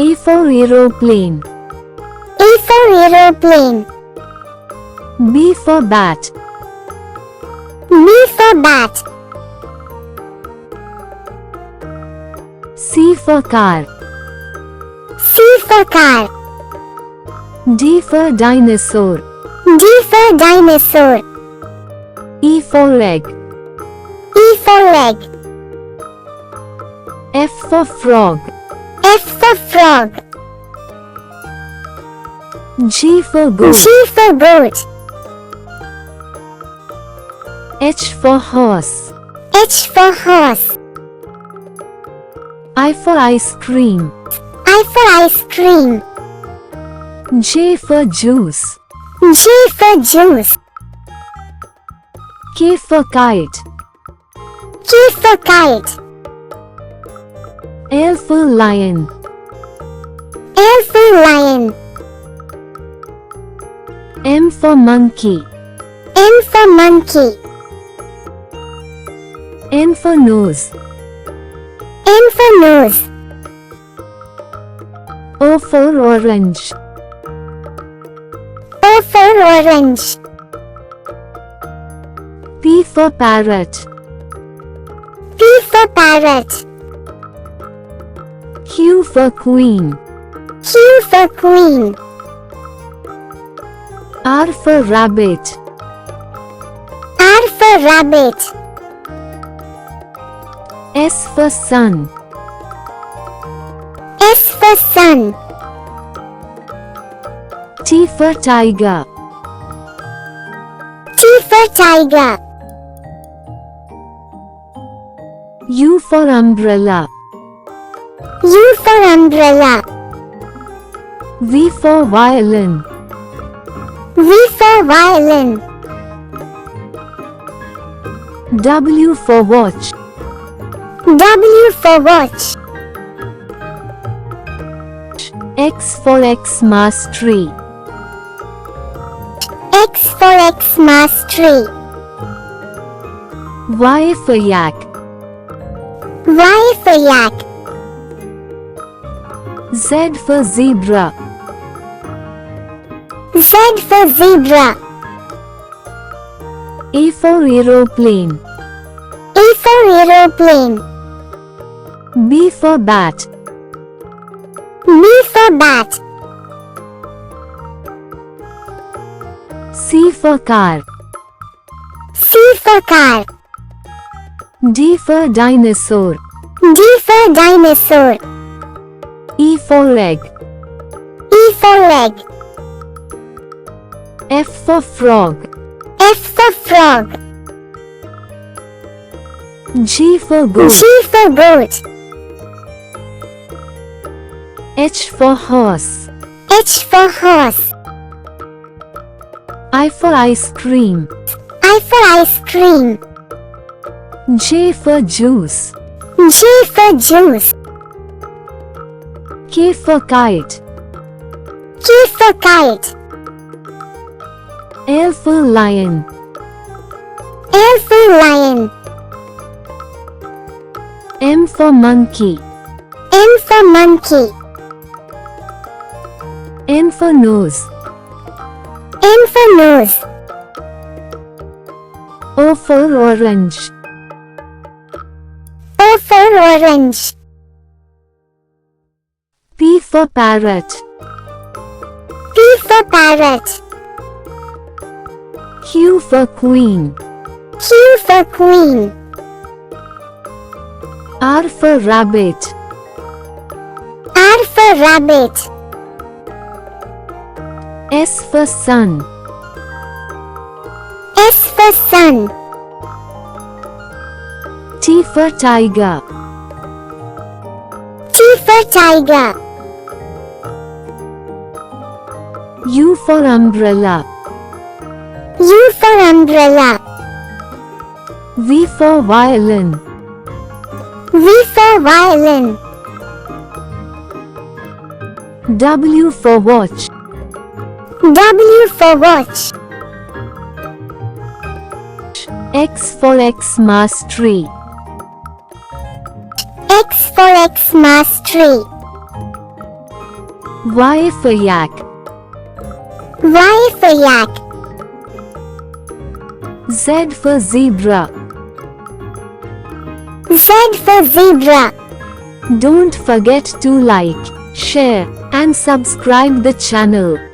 A for aeroplane. A for aeroplane. B for bat. B for bat. C for car. C for car. D for dinosaur. D for dinosaur. E for egg. E for egg. F for frog. F for frog. G for goat. G for goat. H for horse. H for horse. I for ice cream. I for ice cream. J for juice. J for juice. K for kite. K for kite. L for lion. L for lion. M for monkey. M for monkey. N for nose. N for nose. O for orange. O for orange. P for parrot. P for parrot. Q for queen. Q for queen. R for rabbit. R for rabbit. S for sun. S for sun. T for tiger. T for tiger. U for umbrella. U for umbrella. V for violin. V for violin. W for watch. W for watch. X for Xmas tree. X for Xmas tree. Y for yak. Y for yak. Z for zebra. Z for zebra. A for aeroplane. A for aeroplane. B for bat. B for bat. C for car. C for car. D for dinosaur. D for dinosaur. E for egg. E for egg. F for frog. F for frog. G for goat. G for goat. H for horse. H for horse. I for ice cream. I for ice cream. J for juice. J for juice. K for kite. K for kite. L for lion. L for lion. M for monkey. M for monkey. N for nose. N for nose. O for orange. O for orange. P for parrot. P for parrot. Q for queen. Q for queen. R for rabbit. R for rabbit. S for sun. S for sun. T for tiger. T for tiger. U for umbrella. U for umbrella. V for violin. V for violin. W for watch. W for watch. X for Xmas tree. X for Xmas tree. Y for yak. Y for yak. Z for zebra. Z for zebra. Don't forget to like, share, and subscribe the channel.